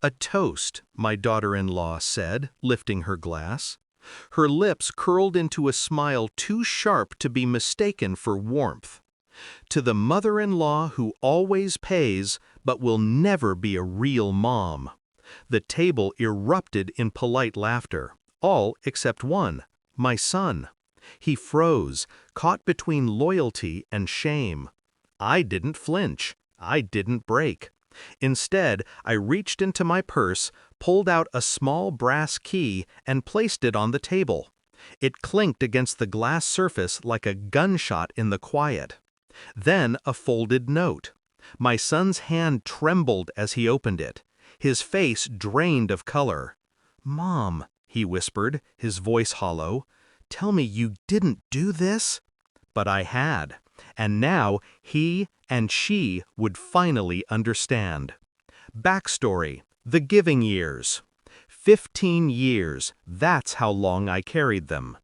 "A toast," my daughter-in-law said, lifting her glass. Her lips curled into a smile too sharp to be mistaken for warmth. "To the mother-in-law who always pays, but will never be a real mom." The table erupted in polite laughter, all except one, my son. He froze, caught between loyalty and shame. I didn't flinch. I didn't break. Instead, I reached into my purse, pulled out a small brass key, and placed it on the table. It clinked against the glass surface like a gunshot in the quiet. Then a folded note. My son's hand trembled as he opened it. His face drained of color. "Mom," he whispered, his voice hollow, "tell me you didn't do this?" But I had, and now he and she would finally understand. Backstory: the giving years. 15 years, that's how long I carried them.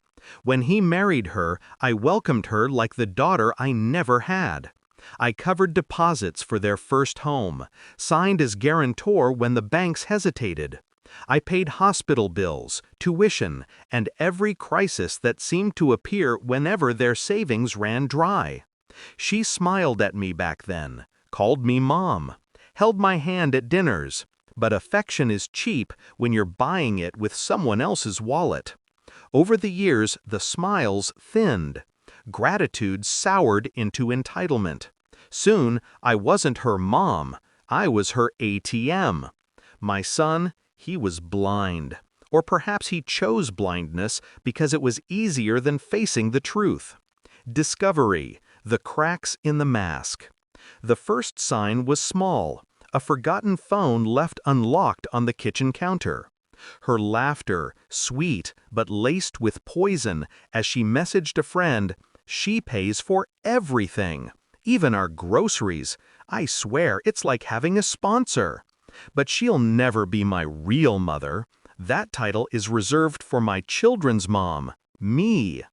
When he married her, I welcomed her like the daughter I never had. I covered deposits for their first home, signed as guarantor when the banks hesitated. I paid hospital bills, tuition, and every crisis that seemed to appear whenever their savings ran dry. She smiled at me back then, called me mom, held my hand at dinners, but affection is cheap when you're buying it with someone else's wallet. Over the years, the smiles thinned. Gratitude soured into entitlement. Soon, I wasn't her mom, I was her ATM. My son, he was blind. Or perhaps he chose blindness because it was easier than facing the truth. Discovery: the cracks in the mask. The first sign was small, a forgotten phone left unlocked on the kitchen counter. Her laughter, sweet but laced with poison, as she messaged a friend, "She pays for everything, even our groceries. I swear it's like having a sponsor." But she'll never be my real mother. That title is reserved for my children's mom, me.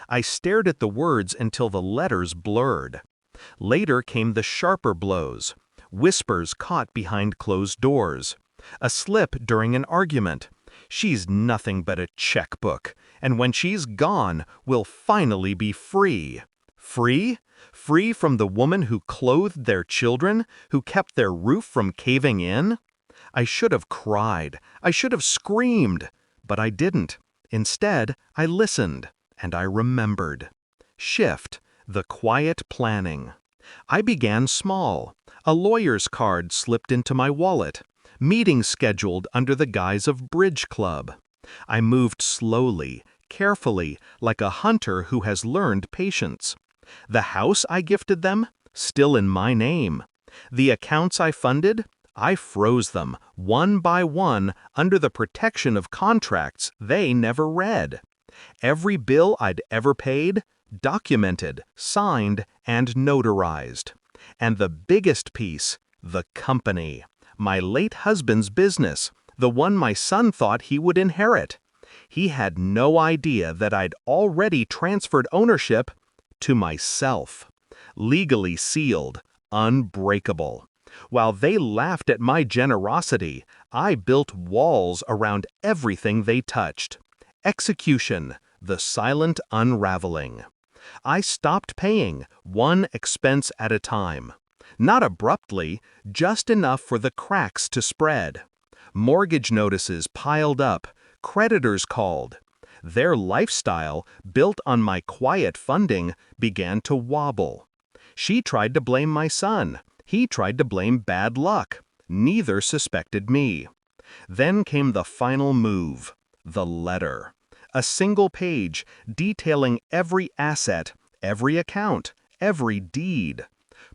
I stared at the words until the letters blurred. Later came the sharper blows, whispers caught behind closed doors. A slip during an argument. "She's nothing but a checkbook, and when she's gone, we'll finally be free." Free? Free from the woman who clothed their children, who kept their roof from caving in? I should have cried. I should have screamed. But I didn't. Instead, I listened, and I remembered. Shift, the quiet planning. I began small. A lawyer's card slipped into my wallet. Meetings scheduled under the guise of bridge club. I moved slowly, carefully, like a hunter who has learned patience. The house I gifted them, still in my name. The accounts I funded, I froze them, one by one, under the protection of contracts they never read. Every bill I'd ever paid, documented, signed, and notarized. And the biggest piece, the company. My late husband's business, the one my son thought he would inherit. He had no idea that I'd already transferred ownership to myself. Legally sealed, unbreakable. While they laughed at my generosity, I built walls around everything they touched. Execution, the silent unraveling. I stopped paying, one expense at a time. Not abruptly, just enough for the cracks to spread. Mortgage notices piled up, creditors called. Their lifestyle, built on my quiet funding, began to wobble. She tried to blame my son. He tried to blame bad luck. Neither suspected me. Then came the final move, the letter. A single page detailing every asset, every account, every deed.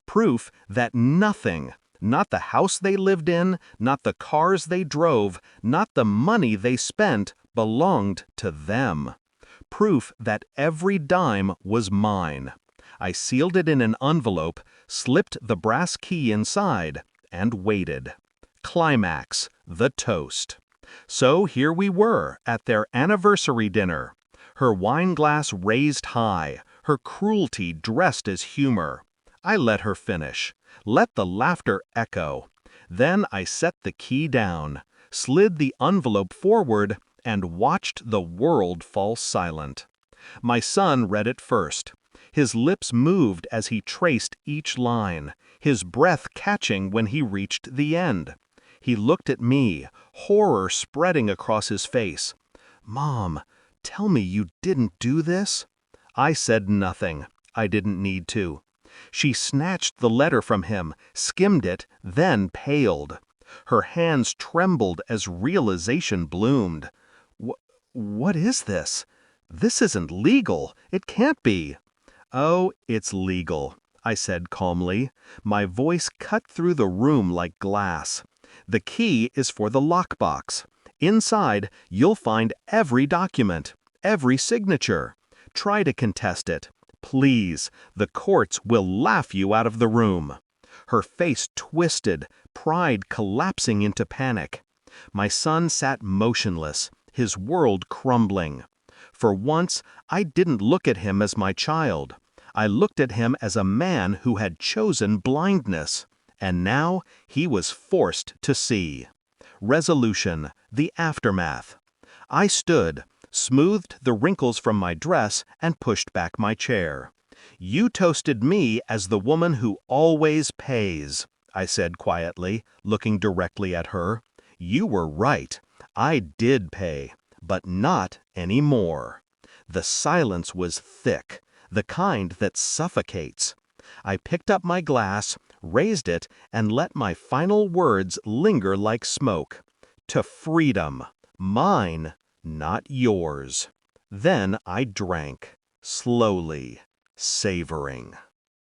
Proof that nothing, not the house they lived in, not the cars they drove, not the money they spent, belonged to them. Proof that every dime was mine. I sealed it in an envelope, slipped the brass key inside, and waited. Climax, the toast. So here we were at their anniversary dinner. Her wine glass raised high, her cruelty dressed as humor. I let her finish. Let the laughter echo. Then I set the key down, slid the envelope forward, and watched the world fall silent. My son read it first. His lips moved as he traced each line, his breath catching when he reached the end. He looked at me, horror spreading across his face. "Mom, tell me you didn't do this?" I said nothing. I didn't need to. She snatched the letter from him, skimmed it, then paled. Her hands trembled as realization bloomed. What is this? This isn't legal. It can't be." "Oh, it's legal," I said calmly. My voice cut through the room like glass. "The key is for the lockbox. Inside, you'll find every document, every signature. Try to contest it. Please, the courts will laugh you out of the room." Her face twisted, pride collapsing into panic. My son sat motionless, his world crumbling. For once, I didn't look at him as my child. I looked at him as a man who had chosen blindness. And now he was forced to see. Resolution, the aftermath. I stood, smoothed the wrinkles from my dress, and pushed back my chair. "You toasted me as the woman who always pays," I said quietly, looking directly at her. "You were right. I did pay, but not anymore." The silence was thick, the kind that suffocates. I picked up my glass, raised it, and let my final words linger like smoke. "To freedom. Mine, not yours." Then I drank, slowly, savoring.